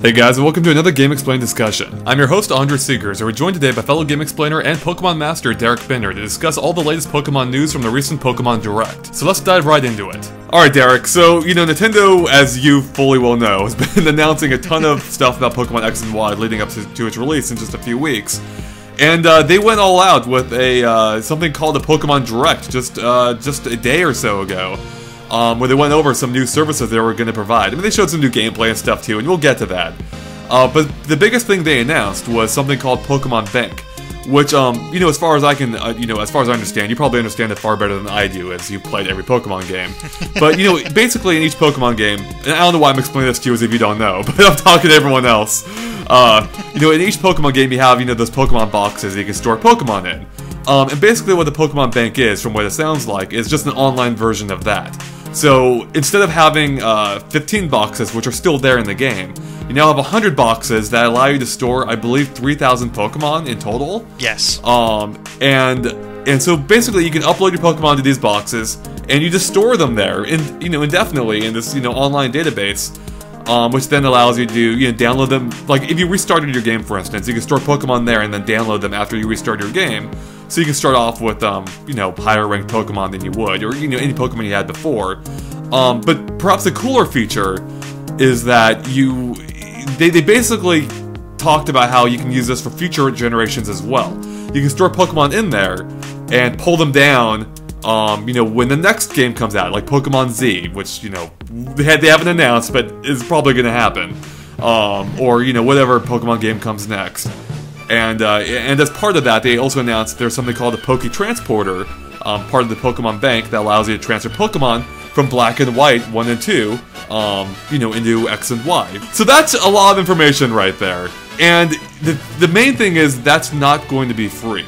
Hey guys, and welcome to another GameXplain discussion. I'm your host, Andre Seegers, and we're joined today by fellow GameXplainer and Pokemon Master Derek Binder to discuss all the latest Pokemon news from the recent Pokemon Direct. So let's dive right into it. Alright Derek, so, Nintendo, as you fully well know, has been announcing a ton of stuff about Pokemon X and Y leading up to its release in just a few weeks. And they went all out with a something called a Pokemon Direct just a day or so ago. Where they went over some new services they were going to provide. I mean, they showed some new gameplay and stuff too, and we'll get to that. But the biggest thing they announced was something called Pokemon Bank, which, as far as I can, as far as I understand, you probably understand it far better than I do, as you've played every Pokemon game. But, basically in each Pokemon game, and I don't know why I'm explaining this to you as if you don't know, but I'm talking to everyone else. In each Pokemon game you have, those Pokemon boxes that you can store Pokemon in. And basically what the Pokemon Bank is, from what it sounds like, is just an online version of that. So, instead of having 15 boxes, which are still there in the game, you now have 100 boxes that allow you to store, I believe, 3,000 Pokemon in total. Yes. And so basically you can upload your Pokemon to these boxes, and you just store them there, indefinitely in this, online database, which then allows you to, download them. Like, if you restarted your game, for instance, you can store Pokemon there and then download them after you restart your game. So you can start off with, higher ranked Pokemon than you would, or, any Pokemon you had before. But perhaps the cooler feature is that they basically talked about how you can use this for future generations as well. You can store Pokemon in there and pull them down, when the next game comes out, like Pokemon Z, which, they haven't announced, but is probably going to happen. Or, whatever Pokemon game comes next. And as part of that, they also announced there's something called a Poke Transporter, part of the Pokemon Bank that allows you to transfer Pokemon from Black and White 1 and 2, into X and Y. So that's a lot of information right there. And the main thing is that's not going to be free.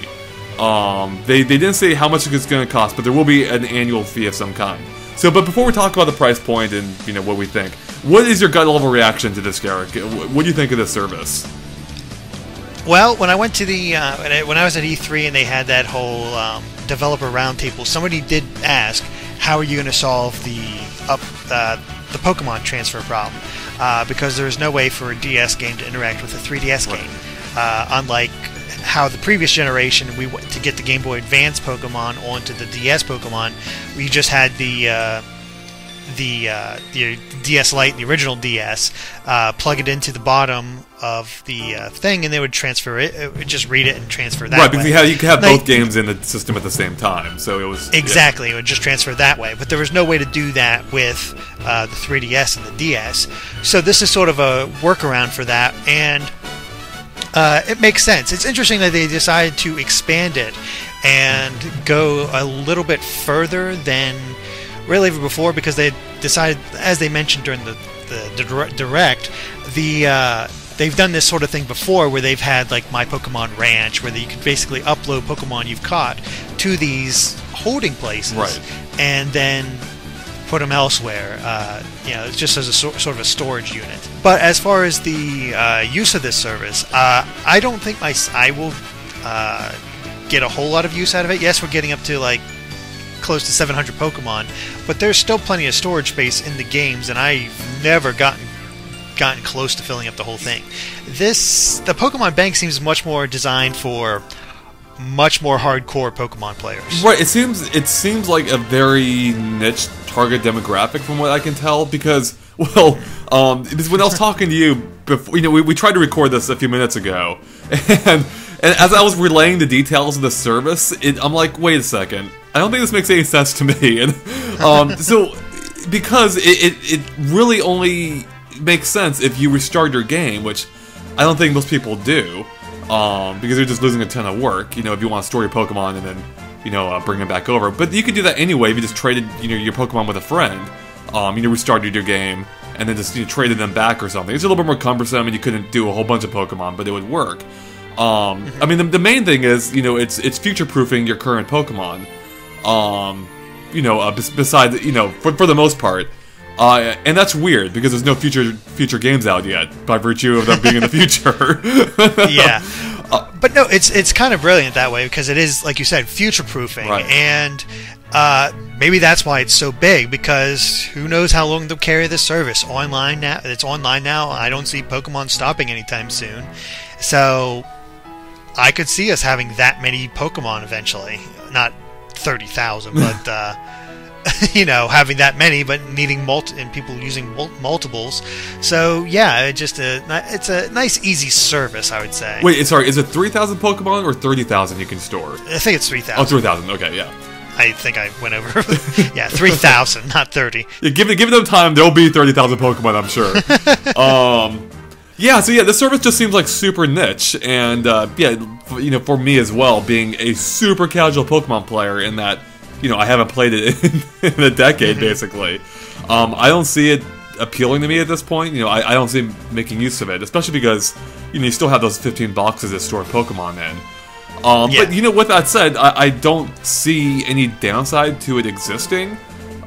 They didn't say how much it's going to cost, but there will be an annual fee of some kind. So, but before we talk about the price point and what we think, what is your gut level reaction to this, Derek? What do you think of this service? Well, when I went to when I was at E3 and they had that whole developer roundtable, somebody did ask, "How are you going to solve the Pokemon transfer problem?" Because there is no way for a DS game to interact with a 3DS game, unlike how the previous generation to get the Game Boy Advance Pokemon onto the DS Pokemon, we just had the DS Lite, the original DS, plug it into the bottom of the thing, and they would transfer it. It would just read it and transfer that way. Right, because you could have both games in the system at the same time, so it was... Exactly, It would just transfer that way, but there was no way to do that with the 3DS and the DS. So this is sort of a workaround for that, and it makes sense. It's interesting that they decided to expand it and go a little bit further than really ever before, because they decided, as they mentioned during the Direct, they've done this sort of thing before where they've had like My Pokemon Ranch, where you could basically upload Pokemon you've caught to these holding places, right, and then put them elsewhere, just as a sort of a storage unit. But as far as the use of this service, I don't think I will get a whole lot of use out of it. Yes, we're getting up to like close to 700 Pokemon, but there's still plenty of storage space in the games, and I've never gotten close to filling up the whole thing. The Pokemon Bank seems much more designed for much more hardcore Pokemon players. Right, it seems like a very niche target demographic from what I can tell, because, well, when I was talking to you before, we tried to record this a few minutes ago, and as I was relaying the details of the service, I'm like, wait a second, I don't think this makes any sense to me. And so, because it really only makes sense if you restart your game, which I don't think most people do, because you're just losing a ton of work, if you want to store your Pokemon and then, bring them back over. But you could do that anyway if you just traded, your Pokemon with a friend, restarted your game, and then just, traded them back or something. It's a little bit more cumbersome, and you couldn't do a whole bunch of Pokemon, but it would work. I mean, the main thing is, it's future-proofing your current Pokemon. Besides, for the most part. And that's weird, because there's no future games out yet, by virtue of them being in the future. Yeah. But no, it's kind of brilliant that way, because it is, like you said, future-proofing. Right. And Maybe that's why it's so big, because who knows how long they'll carry this service online now. It's online now. I don't see Pokemon stopping anytime soon. So I could see us having that many Pokemon eventually. Not 30,000, but having that many, but needing and people using multiples. So yeah, it's a nice, easy service, I would say. Wait, sorry, is it 3,000 Pokemon or 30,000 you can store? I think it's 3,000. Oh, 3,000. Okay, yeah. I think I went over. Yeah, 3,000, not 30. Yeah, give them time. There'll be 30,000 Pokemon, I'm sure. Yeah, so yeah, this service just seems like super niche, and for me as well, being a super casual Pokemon player, in that I haven't played it in a decade, basically. I don't see it appealing to me at this point. I don't see making use of it, especially because you still have those 15 boxes that store Pokemon in. But with that said, I don't see any downside to it existing.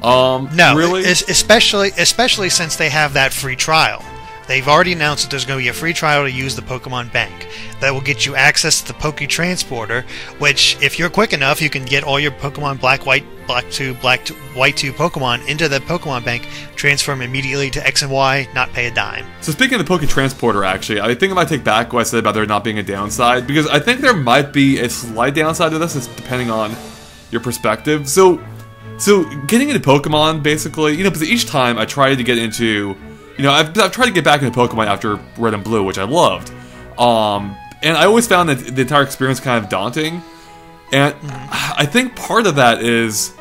No, really, especially since they have that free trial. They've already announced that there's going to be a free trial to use the Pokemon Bank. That will get you access to the Poke Transporter, which, if you're quick enough, you can get all your Pokemon Black, White, Black 2, White 2 Pokemon into the Pokemon Bank, transfer them immediately to X and Y, not pay a dime. So speaking of the Poke Transporter, actually, I think I might take back what I said about there not being a downside, because I think there might be a slight downside to this, depending on your perspective. So getting into Pokemon, basically, because each time I tried to get into... I've tried to get back into Pokemon after Red and Blue, which I loved. And I always found that the entire experience kind of daunting. And I think part of that is,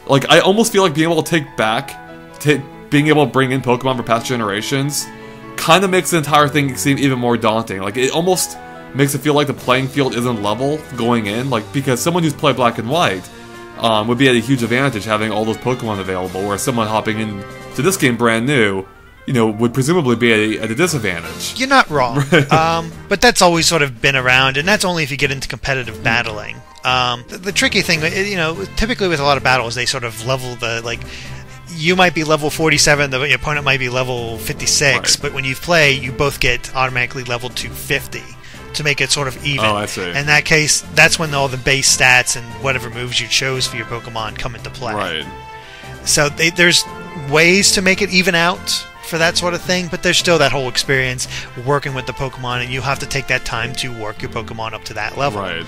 I almost feel like being able to being able to bring in Pokemon from past generations kind of makes the entire thing seem even more daunting. It almost makes it feel like the playing field isn't level going in, because someone who's played Black and White would be at a huge advantage having all those Pokemon available, whereas someone hopping in to this game brand new, would presumably be at a disadvantage. You're not wrong. But that's always sort of been around, and that's only if you get into competitive battling. The tricky thing, typically with a lot of battles, they sort of level you might be level 47, your opponent might be level 56, right. But when you play, you both get automatically leveled to 50 to make it sort of even. Oh, I see. In that case, that's when all the base stats and whatever moves you chose for your Pokemon come into play. Right. So there's ways to make it even out for that sort of thing, but there's still that whole experience working with the Pokemon, and you have to take that time to work your Pokemon up to that level. Right.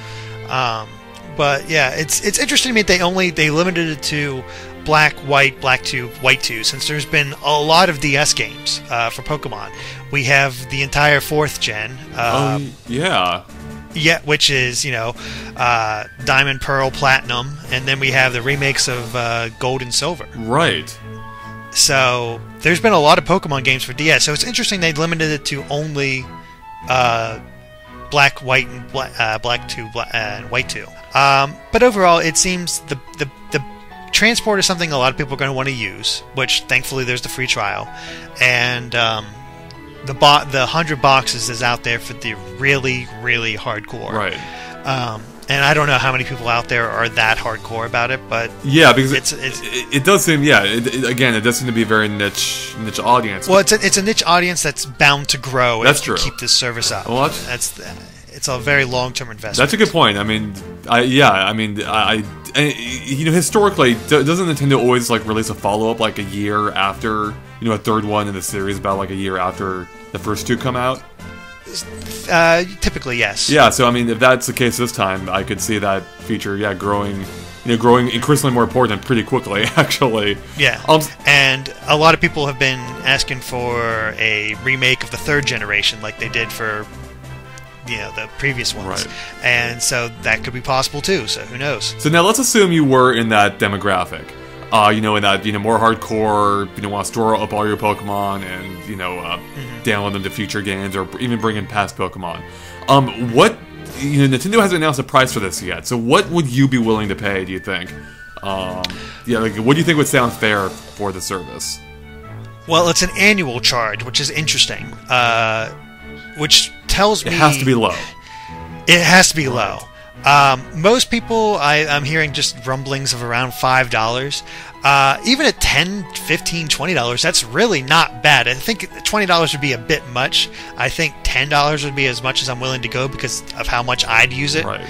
But yeah, it's interesting to me that they limited it to Black, White, Black 2, White 2, since there's been a lot of DS games for Pokemon. We have the entire 4th gen. Yeah. Yeah, which is, Diamond, Pearl, Platinum, and then we have the remakes of Gold and Silver. Right. So there's been a lot of Pokemon games for DS, so it's interesting they limited it to only Black, White, and Black 2, and White 2. But overall, it seems the transport is something a lot of people are going to want to use, which thankfully there's the free trial, and the 100 boxes is out there for the really, really hardcore. Right. And I don't know how many people out there are that hardcore about it, but yeah, because it does seem it does seem to be a very niche audience. Well, it's a niche audience that's bound to grow. That's if true. You keep this service up. Well, it's a very long-term investment. That's a good point. Historically, doesn't Nintendo always release a follow-up a year after a third one in the series, about a year after the first two come out? Typically, yes. Yeah, so if that's the case this time, I could see that feature, growing increasingly more important pretty quickly, actually. Yeah. And a lot of people have been asking for a remake of the 3rd generation, like they did for the previous ones. Right. And so that could be possible too. So who knows? So now let's assume you were in that demographic. In that more hardcore, want to store up all your Pokemon and download them to future games or even bring in past Pokemon. What Nintendo hasn't announced a price for this yet. So what would you be willing to pay? Do you think? What do you think would sound fair for the service? Well, it's an annual charge, which is interesting. Which tells me it has to be low. It has to be low. Most people, I'm hearing just rumblings of around $5. Even at $10, $15, $20, that's really not bad. I think $20 would be a bit much. I think $10 would be as much as I'm willing to go because of how much I'd use it. Right.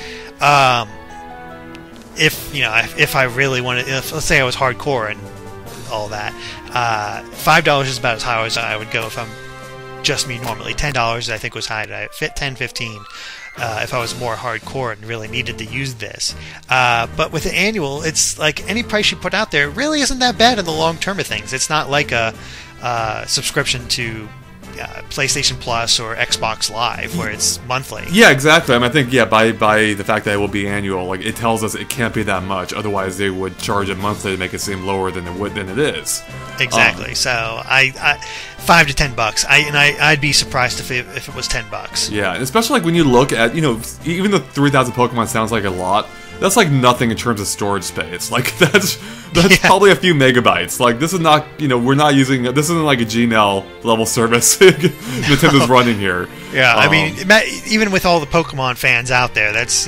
if I really wanted, let's say I was hardcore and all that, $5 is about as high as I would go if I'm just me normally. $10 I think was high. I fit 10, 15 if I was more hardcore and really needed to use this. But with the annual, it's like any price you put out there really isn't that bad in the long term of things. It's not like a subscription to PlayStation Plus or Xbox Live where it's monthly. Yeah, exactly. I mean, I think by the fact that it will be annual, like it tells us it can't be that much. Otherwise, they would charge it monthly to make it seem lower than it is. Exactly. So I $5 to $10. I'd be surprised if it was $10. Yeah, and especially like when you look at even though 3,000 Pokemon sounds like a lot, that's like nothing in terms of storage space. Like that's probably a few megabytes. Like this is not we're not using this isn't like a Gmail level service Nintendo's running here. Yeah, I mean even with all the Pokemon fans out there, that's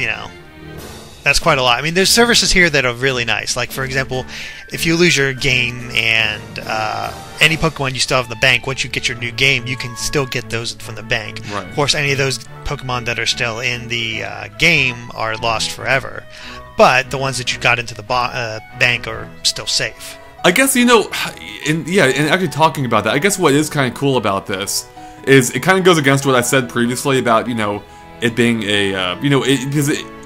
that's quite a lot. I mean, there's services here that are really nice. Like, for example, if you lose your game and any Pokemon you still have in the bank, once you get your new game, you can still get those from the bank. Right. Of course, any of those Pokemon that are still in the game are lost forever. But the ones that you got into the bank are still safe. I guess, and actually talking about that, I guess what is kind of cool about this is it kind of goes against what I said previously about, it being a,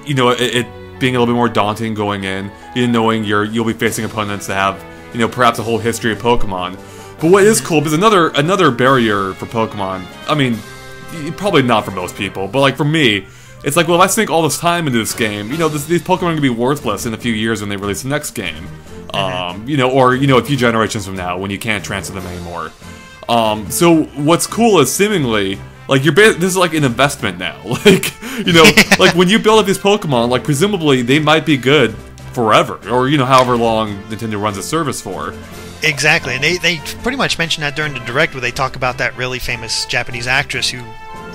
it being a little bit more daunting going in, knowing you'll be facing opponents that have, perhaps a whole history of Pokemon. But what is cool, because another barrier for Pokemon, I mean, probably not for most people, but like for me, it's like, well, if I sink all this time into this game, these Pokemon are going to be worthless in a few years when they release the next game. Or a few generations from now when you can't transfer them anymore. So what's cool is seemingly, like, this is like an investment now. Like, like when you build up these Pokemon, like presumably they might be good forever, or however long Nintendo runs a service for. Exactly, and they pretty much mentioned that during the Direct where they talk about that really famous Japanese actress who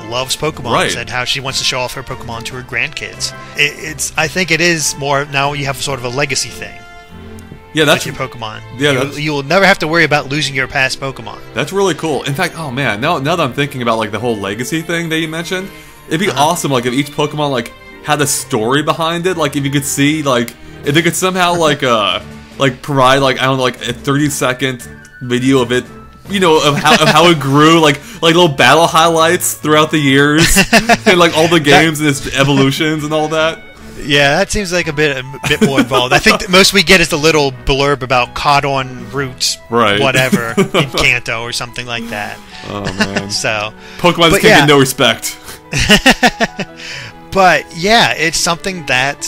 loves Pokemon, right, and how she wants to show off her Pokemon to her grandkids. I think it is more now you have sort of a legacy thing. Yeah, that's like your Pokemon. Yeah, you will never have to worry about losing your past Pokemon. That's really cool. In fact, oh man, now that I'm thinking about like the whole legacy thing that you mentioned, it'd be awesome like if each Pokemon like had a story behind it. Like if you could see like if they could somehow like provide like I don't know like a 30-second video of it, of how it grew, like little battle highlights throughout the years, and like all the games and its evolutions and all that. Yeah, that seems like a bit more involved. I think the most we get is the little blurb about Codon roots, right, whatever, in Kanto or something like that. Oh man! So Pokemon is taking no respect. But yeah, it's something that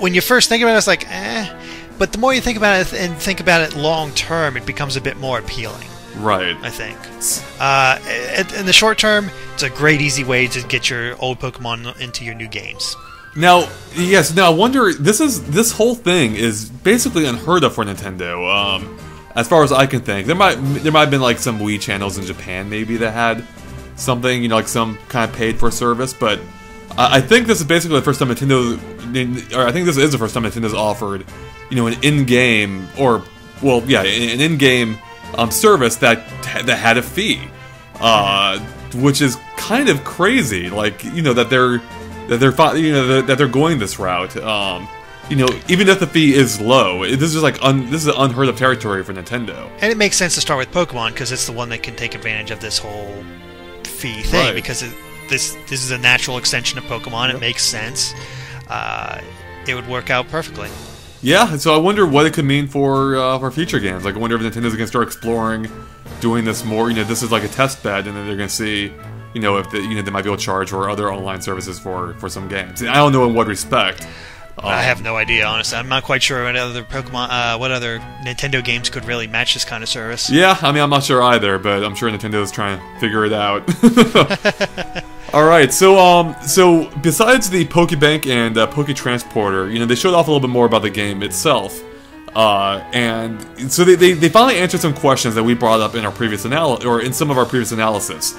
when you first think about it, it's like, but the more you think about it and think about it long term, it becomes a bit more appealing. Right. I think. In the short term, it's a great, easy way to get your old Pokemon into your new games. Now, yes. Now, I wonder. This whole thing is basically unheard of for Nintendo. As far as I can think, there might have been like some Wii channels in Japan maybe that had something, like some kind of paid for service. But I think this is basically the first time I think this is the first time Nintendo's offered, an in-game an in-game service that had a fee, which is kind of crazy. Like that they're going this route. Even if the fee is low, this is like this is unheard of territory for Nintendo. And it makes sense to start with Pokemon because it's the one that can take advantage of this whole fee thing, right, because this is a natural extension of Pokemon. Yep. It makes sense. It would work out perfectly. Yeah, so I wonder what it could mean for future games. Like, I wonder if Nintendo's going to start exploring doing this more. This is like a test bed, and then they're going to see, if they might be able to charge for other online services for some games. I don't know in what respect. I have no idea, honestly. I'm not quite sure what other Nintendo games could really match this kind of service. Yeah, I mean, I'm not sure either, but I'm sure Nintendo's trying to figure it out. All right, so besides the Pokebank and Poketransporter, they showed off a little bit more about the game itself, and so they finally answered some questions that we brought up in our previous in some of our previous analysis,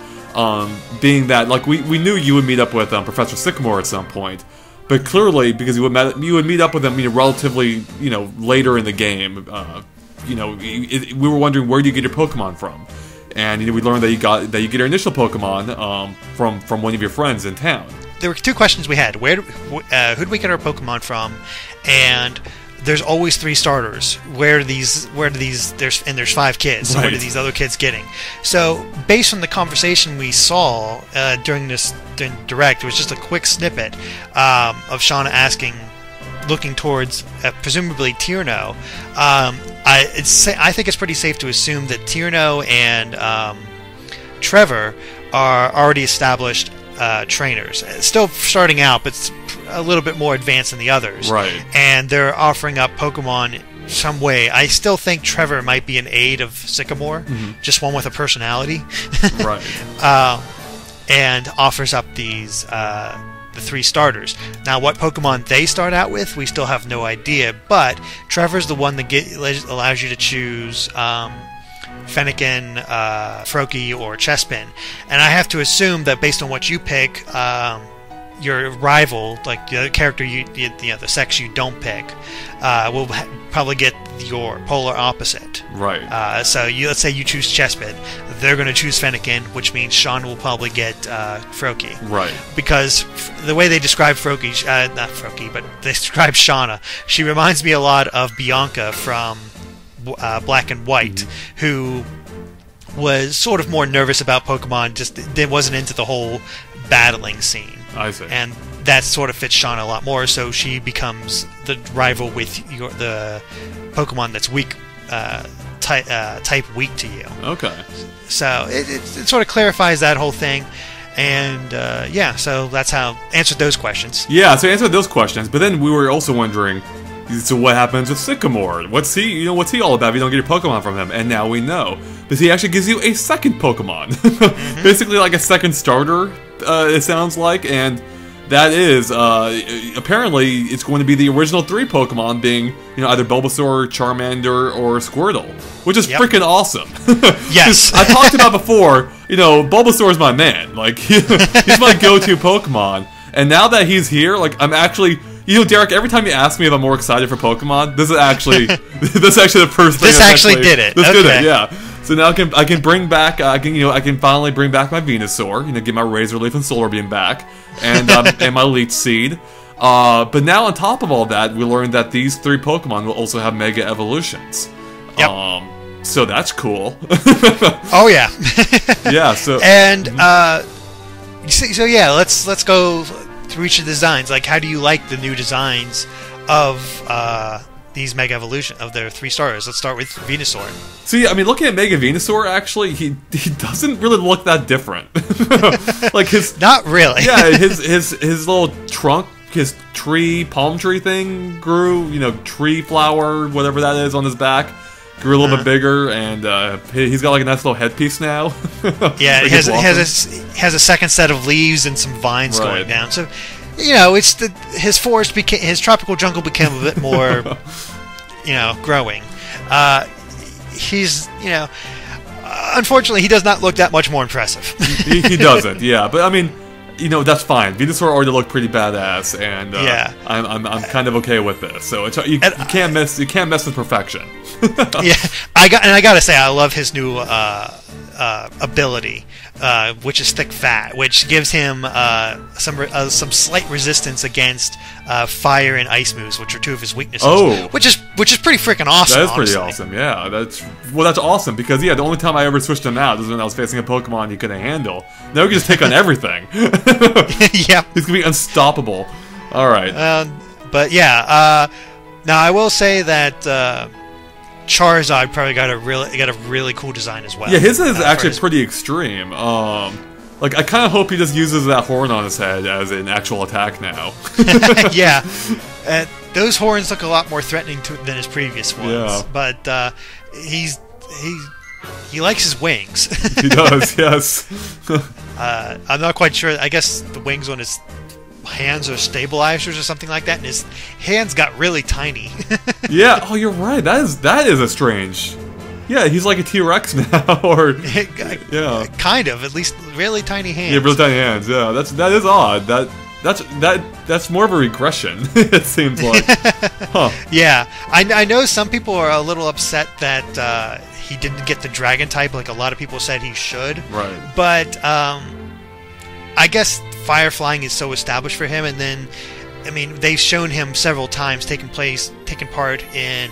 being that like we knew you would meet up with Professor Sycamore at some point. But clearly, because you would meet up with them, relatively, later in the game, we were wondering where do you get your Pokemon from, and we learned that you get your initial Pokemon from one of your friends in town. there were two questions we had. Who do we get our Pokemon from? And there's always 3 starters. Where do these there's 5 kids. So Right. What are these other kids getting? So based on the conversation we saw during Direct, it was just a quick snippet of Shauna looking towards presumably Tierno. I think it's pretty safe to assume that Tierno and Trevor are already established trainers. Still starting out, but a little bit more advanced than the others. Right. And they're offering up Pokemon some way. I still think Trevor might be an aide of Sycamore, just one with a personality. Right. And offers up these the 3 starters. Now, what Pokemon they start out with, we still have no idea. But Trevor's the one that allows you to choose Fennekin, Froakie, or Chespin. And I have to assume that based on what you pick, your rival, like the character the sex you don't pick, will probably get your polar opposite. Right. So let's say you choose Chespin, they're going to choose Fennekin, which means Sean will probably get Froakie. Right. Because the way they describe Froakie, not Froakie, but they describe Shauna, she reminds me a lot of Bianca from Black and White, who was sort of more nervous about Pokemon, just wasn't into the whole battling scene. I see. And that sort of fits Shauna a lot more, so she becomes the rival with the Pokemon that's weak, type weak to you. Okay. So it sort of clarifies that whole thing. And so that's how answered those questions. Yeah, so answered those questions, but then we were also wondering, so what happens with Sycamore? What's he all about if you don't get your Pokemon from him? And now we know. Because he actually gives you a second Pokemon. Basically like a second starter, it sounds like, and that is, apparently, it's going to be the original 3 Pokemon being, either Bulbasaur, Charmander, or Squirtle, which is freaking awesome. Yes. I talked about before, Bulbasaur is my man. Like, he's my go-to Pokemon. And now that he's here, like, I'm actually... Derek, every time you ask me if I'm more excited for Pokemon, this is actually the first thing. This actually did it. This did it, yeah. So now I can bring back I can finally bring back my Venusaur, get my Razor Leaf and Solar Beam back, and and my Leech Seed. But now on top of all that, we learned that these 3 Pokemon will also have Mega Evolutions. Yep. So that's cool. Oh yeah. Yeah. So and let's go through each of the designs. Like, how do you like the new designs of these Mega Evolution of their 3 starters? Let's start with Venusaur. See, I mean, looking at Mega Venusaur, actually, he doesn't really look that different. Like his not really. Yeah, his little trunk, his palm tree thing grew. Tree flower, whatever that is, on his back. Grew a little bit bigger, and he's got like a nice little headpiece now. Yeah, like he has a second set of leaves and some vines going down. So, it's his tropical jungle became a bit more, growing. He's, unfortunately, he does not look that much more impressive. he doesn't, yeah. But I mean, that's fine. Venusaur already looked pretty badass, and I'm kind of okay with this. So you can't mess with perfection. Yeah, I gotta say, I love his new ability, which is Thick Fat, which gives him some slight resistance against fire and ice moves, which are 2 of his weaknesses. Oh, which is pretty freaking awesome. That is pretty awesome. Yeah, that's awesome, because the only time I ever switched him out was when I was facing a Pokemon he couldn't handle. Now he can just take on everything. Yeah, he's gonna be unstoppable. All right. But yeah, now I will say that. Charizard probably got a really cool design as well. Yeah, his is actually pretty extreme. Like, I kind of hope he just uses that horn on his head as an actual attack now. Yeah, those horns look a lot more threatening than his previous ones. Yeah. But he likes his wings. He does, yes. I'm not quite sure. I guess the wings on his hands are stabilizers or something like that, and his hands got really tiny. Yeah, oh, you're right. That is a strange. Yeah, he's like a T-Rex now, or yeah, kind of. At least really tiny hands. Yeah, really tiny hands. Yeah, that is odd. That's more of a regression. It seems like. Huh. Yeah, I know some people are a little upset that he didn't get the Dragon type, like a lot of people said he should. Right. But I guess fire flying is so established for him, and then, I mean, they've shown him several times taking part in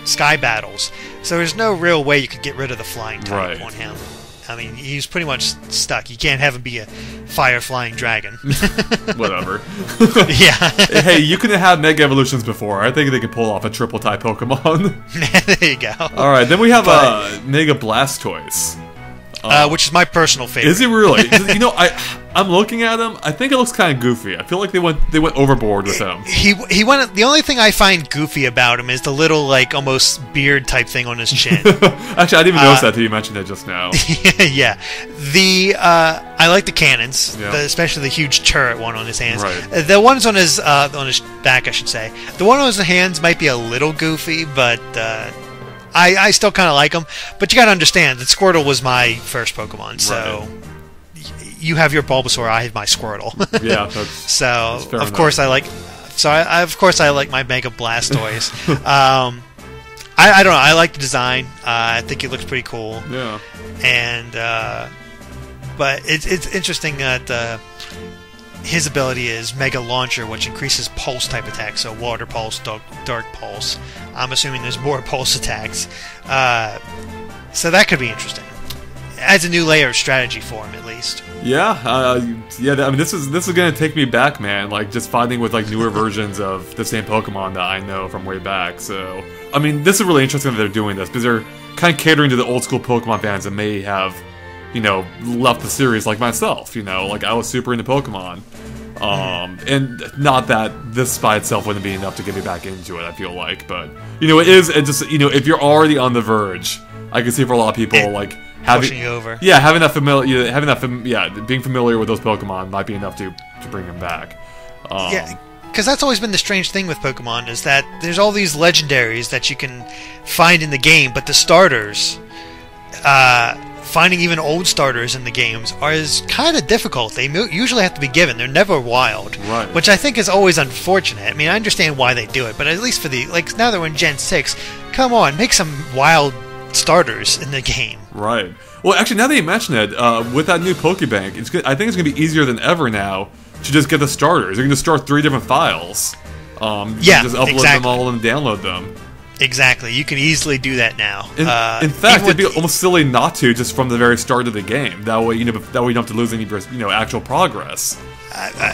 sky battles, so there's no real way you could get rid of the flying type on him. I mean, he's pretty much stuck. You can't have him be a fire-flying dragon. Whatever. Yeah. Hey, you couldn't have Mega Evolutions before. I think they can pull off a triple-type Pokemon. There you go. Alright, then we have Mega Blastoise. Which is my personal favorite. Is it really? You know, I'm looking at him. I think it looks kind of goofy. I feel like they went overboard with him. He went. The only thing I find goofy about him is the little, like, almost beard type thing on his chin. Actually, I didn't even notice that until you mentioned it just now. Yeah. I like the cannons, especially the huge turret one on his hands. Right. The ones on his back, I should say. The one on his hands might be a little goofy, but I still kind of like him. But you got to understand that Squirtle was my first Pokemon, so you have your Bulbasaur, I have my Squirtle. Yeah. That's of course I like. So I like my Mega Blastoise. I don't know. I like the design. I think it looks pretty cool. Yeah. And but it's interesting that his ability is Mega Launcher, which increases pulse type attacks. So Water Pulse, Dark Pulse. I'm assuming there's more pulse attacks. So that could be interesting. Adds a new layer of strategy for him, at least. Yeah, yeah. I mean, this is gonna take me back, man. Like just fighting with like newer versions of the same Pokemon that I know from way back. So, I mean, this is really interesting that they're doing this because they're kind of catering to the old school Pokemon fans that may have, you know, left the series like myself. You know, like I was super into Pokemon, and not that this by itself wouldn't be enough to get me back into it. I feel like, but you know, it is. It just, you know, if you're already on the verge, I can see for a lot of people like. Pushing you over. Yeah, being familiar with those Pokemon might be enough to bring them back. Yeah, because that's always been the strange thing with Pokemon is that there's all these legendaries that you can find in the game, but the starters, finding even old starters in the games is kind of difficult. They usually have to be given. They're never wild, right? Which I think is always unfortunate. I mean, I understand why they do it, but at least for now that we're in Gen 6, come on, make some wild starters in the game. Right. Well, actually, now that you mention it, with that new Pokebank, I think it's going to be easier than ever now to just get the starters. You can just start 3 different files. Just upload them all and download them. Exactly. You can easily do that now. In fact, it'd be almost silly not to, just from the very start of the game. That way, you don't have to lose any, actual progress.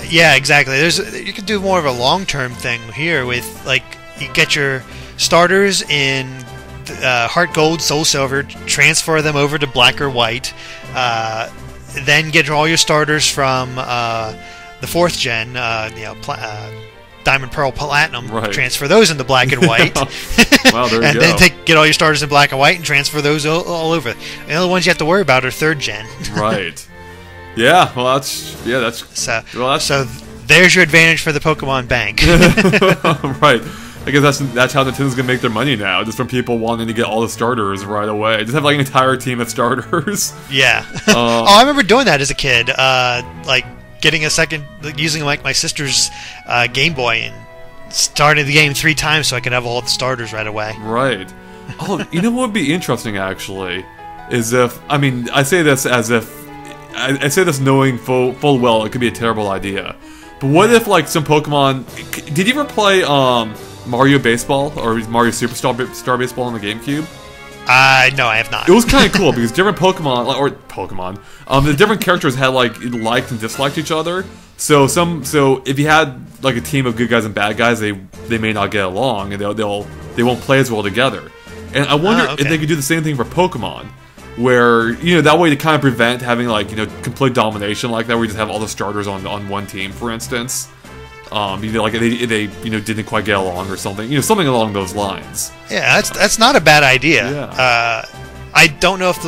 Yeah, exactly. You can do more of a long-term thing here with, like, you get your starters in Heart Gold, Soul Silver, transfer them over to Black or White, then get all your starters from the 4th gen, Diamond, Pearl, Platinum, transfer those into Black and White. Wow, there you and go. then get all your starters in Black and White and transfer those all over. The only ones you have to worry about are 3rd gen. Right. Yeah, well, so there's your advantage for the Pokemon Bank. Right. I guess that's how Nintendo's gonna make their money now, just from people wanting to get all the starters right away. Just have like an entire team of starters. Yeah. I remember doing that as a kid. Like getting using like my sister's Game Boy and starting the game 3 times so I could have all the starters right away. Right. Oh, you know what would be interesting actually is if I say this as if I say this knowing full well it could be a terrible idea. But what if like some Pokemon? Did you ever play Mario Baseball or Mario Superstar Baseball on the GameCube? No, I have not. It was kind of cool because different Pokemon, the different characters had liked and disliked each other. So if you had like a team of good guys and bad guys, they may not get along and they won't play as well together. And I wonder if they could do the same thing for Pokemon, where that way to kind of prevent having like complete domination like that, where you just have all the starters on one team, for instance. Like they didn't quite get along or something, something along those lines. Yeah, that's not a bad idea. Yeah. I don't know if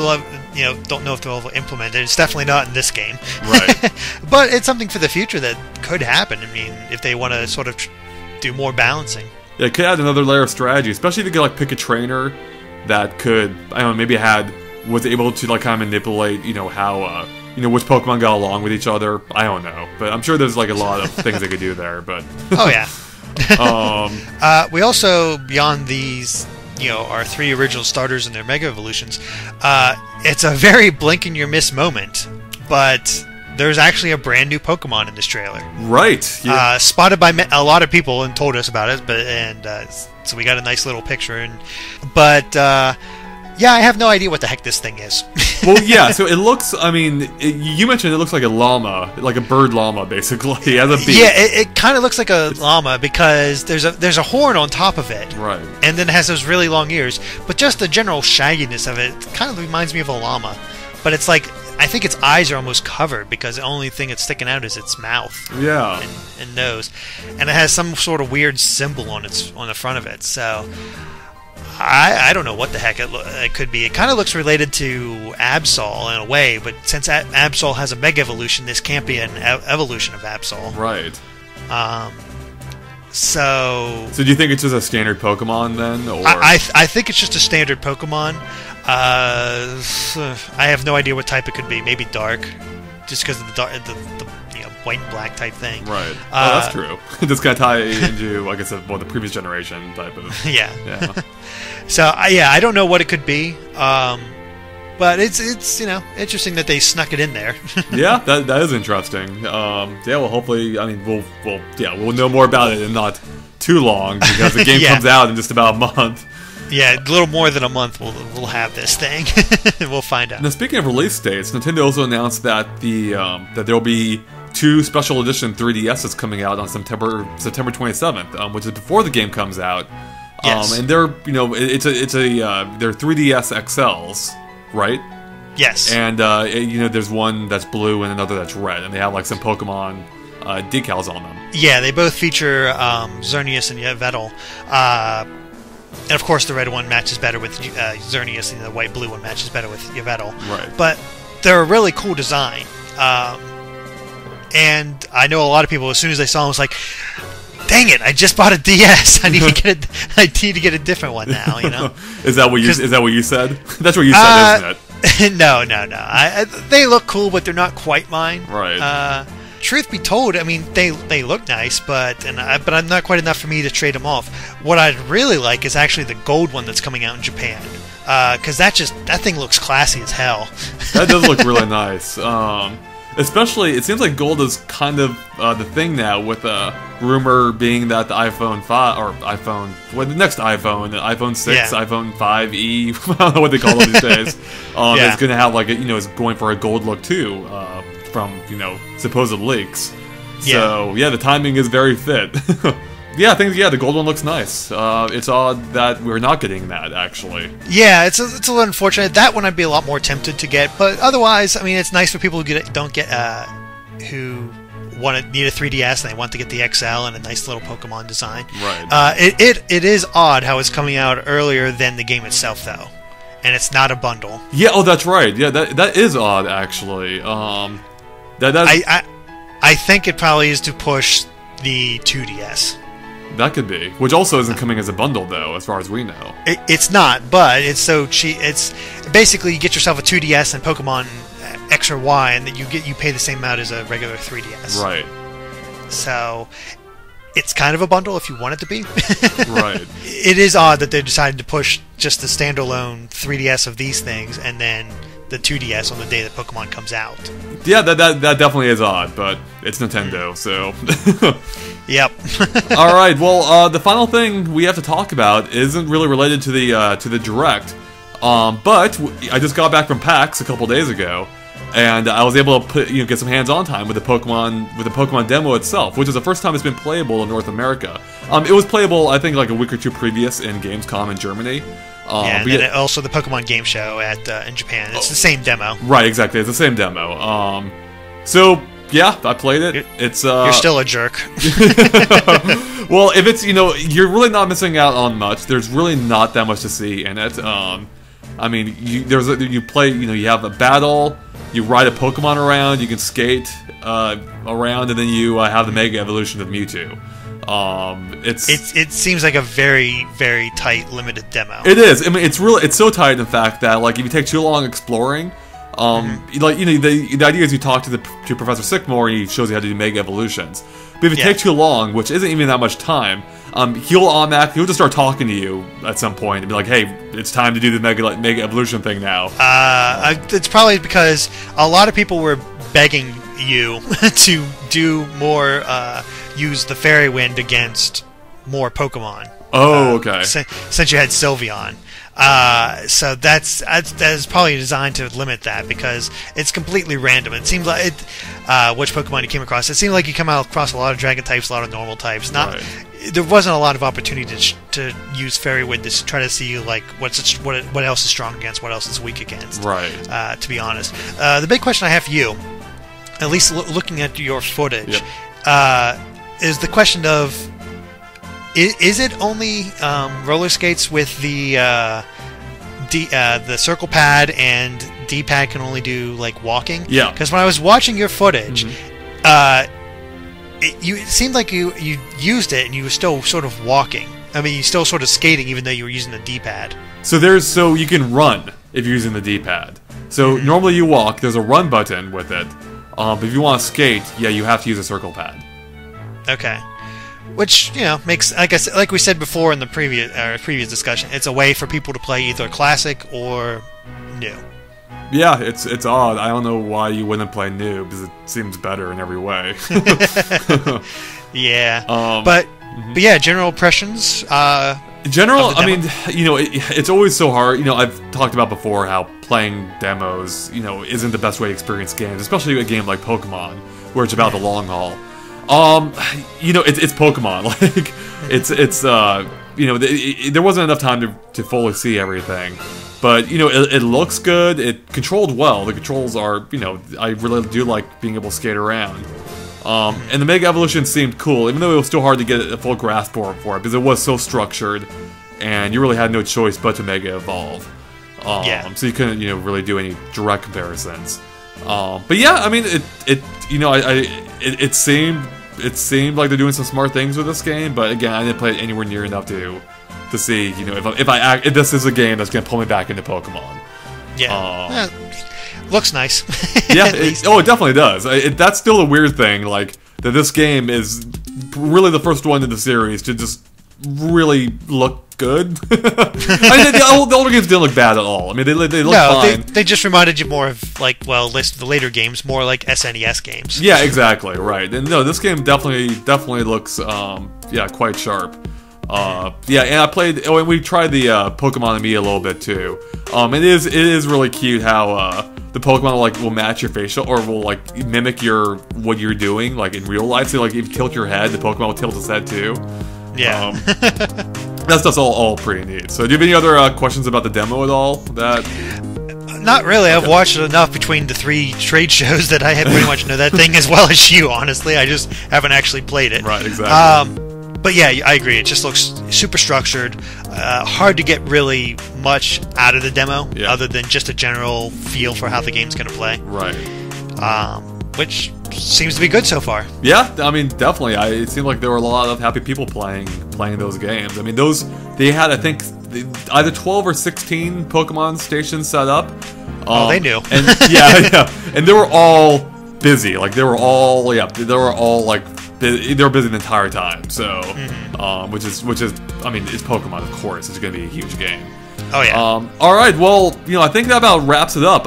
they'll implement it. It's definitely not in this game. Right. But it's something for the future that could happen. I mean, if they want to sort of do more balancing. Yeah, it could add another layer of strategy, especially if you could like pick a trainer that could, maybe was able to like kind of manipulate, how which Pokemon got along with each other. I don't know, but I'm sure there's like a lot of things they could do there. But oh yeah. We also, beyond these, our 3 original starters and their Mega Evolutions, it's a very blink and you miss moment, but there's actually a brand new Pokemon in this trailer. Right. Yeah. Spotted by a lot of people and told us about it, so we got a nice little picture. Yeah, I have no idea what the heck this thing is. Well, yeah, so it looks, I mean, you mentioned it looks like a llama, like a bird llama, basically. It has a beak. Yeah, it kind of looks like a llama because there's a horn on top of it. Right. And then it has those really long ears. But just the general shagginess of it kind of reminds me of a llama. But it's like, I think its eyes are almost covered because the only thing that's sticking out is its mouth. Yeah. And nose. And it has some sort of weird symbol on the front of it. So I don't know what the heck it could be. It kind of looks related to Absol in a way, but since Absol has a Mega Evolution, this can't be an evolution of Absol. Right. So do you think it's just a standard Pokemon then? Or I think it's just a standard Pokemon. I have no idea what type it could be. Maybe dark, just because of the white and black type thing. Right. That's true. This kind of tie into, like I said, the previous generation type of. Yeah. Yeah. So I don't know what it could be. But it's interesting that they snuck it in there. Yeah, that is interesting. Yeah, well, hopefully, I mean, we'll know more about it in not too long because the game comes out in just about a month. Yeah, a little more than a month we'll have this thing. We'll find out. Now, speaking of release dates, Nintendo also announced that that there will be 2 special edition 3DSs coming out on September 27th, which is before the game comes out. Yes. And they're they're 3DS XLs, right? Yes. And there's one that's blue and another that's red, and they have like some Pokemon decals on them. Yeah, they both feature Xerneas and Yveltal. And of course, the red one matches better with Xerneas, and the white-blue one matches better with Yveltal. Right. But they're a really cool design. And I know a lot of people, as soon as they saw them, was like, dang it, I just bought a DS. I need to get a different one now, you know? Is that what you said? That's what you said, isn't it? No. They look cool, but they're not quite mine. Right. Truth be told, I mean, they look nice, but I'm not quite enough for me to trade them off. What I'd really like is actually the gold one that's coming out in Japan, because that thing looks classy as hell. That does look really nice. Especially, it seems like gold is kind of the thing now, with a rumor being that the iPhone 5, or the next iPhone, the iPhone 6, iPhone 5e, I don't know what they call them these days, is going to have is going for a gold look too, from, supposed leaks. So, the timing is very fit. Yeah, the gold one looks nice. It's odd that we're not getting that, actually. Yeah, it's a little unfortunate. That one I'd be a lot more tempted to get, but otherwise, I mean, it's nice for people who who need a 3DS and they want to get the XL and a nice little Pokemon design. Right. It is odd how it's coming out earlier than the game itself, though, and it's not a bundle. Yeah. Oh, that's right. Yeah, that is odd, actually. I think it probably is to push the 2DS. That could be. Which also isn't coming as a bundle, though, as far as we know. It's not, but it's so cheap. It's basically, you get yourself a 2DS and Pokemon X or Y, and then you pay the same amount as a regular 3DS. Right. So it's kind of a bundle if you want it to be. Right. It is odd that they decided to push just the standalone 3DS of these things, and then the 2DS on the day that Pokemon comes out. Yeah, that definitely is odd, but it's Nintendo, so... Yep. Alright, well, the final thing we have to talk about isn't really related to the Direct, but I just got back from PAX a couple days ago, and I was able to get some hands-on time with the Pokemon demo itself, which is the first time it's been playable in North America. It was playable, I think, like a week or two previous in Gamescom in Germany. And then also the Pokemon Game Show in Japan. It's the same demo. Right, exactly. It's the same demo. So yeah, I played it. You're still a jerk. Well, if it's you're really not missing out on much. There's really not that much to see in it. I mean, you play. You have a battle. You ride a Pokemon around. You can skate around, and then you have the Mega Evolution of Mewtwo. It seems like a very, very tight, limited demo. It is. I mean, it's so tight, in fact, that if you take too long exploring, the idea is you talk to Professor Sycamore and he shows you how to do Mega Evolutions. But if you take too long, which isn't even that much time, he'll just start talking to you at some point and be like, "Hey, it's time to do the Mega Evolution thing now." It's probably because a lot of people were begging you to do more, use the Fairy Wind against more Pokemon. Oh, okay. Since you had Sylveon. So that is probably designed to limit that, because it's completely random. It seems like which Pokemon you came across. It seemed like you come across a lot of Dragon types, a lot of normal types. There wasn't a lot of opportunity to use Fairy Wind to try to see like what else is strong against, what else is weak against. Right. To be honest, the big question I have for you, at least looking at your footage, is the question of: Is it only roller skates with the circle pad, and D-pad can only do like walking? Yeah. Because when I was watching your footage, it seemed like you used it and you were still sort of walking. I mean, you still sort of skating even though you were using the D-pad. So you can run if you're using the D-pad. So normally you walk. There's a run button with it. But if you want to skate, yeah, you have to use a circle pad. Okay. Which, you know, makes, like we said before in the previous discussion, it's a way for people to play either classic or new. Yeah, it's odd. I don't know why you wouldn't play new, because it seems better in every way. Yeah. But yeah, general impressions. I mean, you know, it's always so hard. You know, I've talked about before how playing demos, you know, isn't the best way to experience games, especially a game like Pokemon, where it's about the long haul. You know, it's Pokemon. Like, it's you know, there wasn't enough time to fully see everything. But, you know, it looks good. It controlled well. The controls are, you know, I really do like being able to skate around. And the Mega Evolution seemed cool, even though it was still hard to get a full grasp for it, because it was so structured, and you really had no choice but to Mega Evolve. So you couldn't, you know, really do any direct comparisons. But yeah, I mean, you know, it seemed like they're doing some smart things with this game, but again, I didn't play it anywhere near enough to see, you know, if this is a game that's gonna pull me back into Pokemon. Yeah. Looks nice. Yeah. It definitely does. That's still a weird thing, like that this game is really the first one in the series to just really look good. I mean, the older games didn't look bad at all. I mean, they look fine. They just reminded you more of, like, well, the later games, more like SNES games. Yeah, exactly, right. And no, this game definitely looks, yeah, quite sharp. Yeah, and I played, and we tried the Pokemon Me a little bit too. It is really cute how the Pokemon will match your facial, or will like mimic what you're doing like in real life. So like if you tilt your head, the Pokemon will tilt its head too. Yeah. That's all pretty neat. So do you have any other questions about the demo at all? Not really. I've watched it enough between the 3 trade shows that I pretty much know that thing as well as you, honestly. I just haven't actually played it. Right, exactly. But yeah, I agree. It just looks super structured. Hard to get really much out of the demo, other than just a general feel for how the game's going to play. Right. Which seems to be good so far. Yeah, I mean, definitely. It seemed like there were a lot of happy people playing those games. I mean, they had, I think, either 12 or 16 Pokemon stations set up. They knew. And yeah, and they were all busy. Like they were all like they were busy the entire time. So, which is, I mean, it's Pokemon, of course. It's going to be a huge game. Oh yeah. All right. Well, you know, I think that about wraps it up.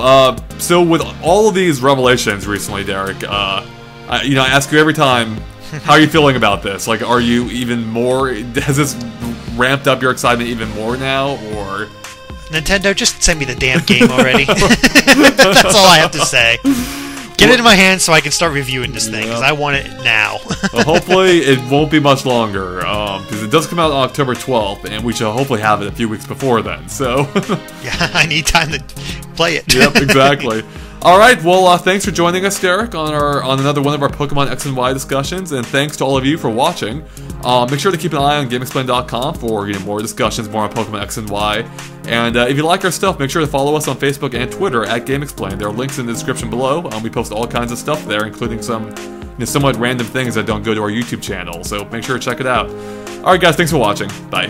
So with all of these revelations recently, Derek, you know, I ask you every time, how are you feeling about this? Like, are you even more? Has this ramped up your excitement even more now, or? Nintendo, just send me the damn game already. That's all I have to say. Get it in my hands so I can start reviewing this thing, because I want it now. Well, hopefully it won't be much longer, because it does come out on October 12th, and we shall hopefully have it a few weeks before then, so... Yeah, I need time to play it. Yep, exactly. Alright, well, thanks for joining us, Derek, on another one of our Pokemon X and Y discussions, and thanks to all of you for watching. Make sure to keep an eye on GameXplain.com for more discussions, more on Pokemon X and Y. And if you like our stuff, make sure to follow us on Facebook and Twitter at GameXplain. There are links in the description below. We post all kinds of stuff there, including some somewhat random things that don't go to our YouTube channel, so make sure to check it out. Alright guys, thanks for watching. Bye.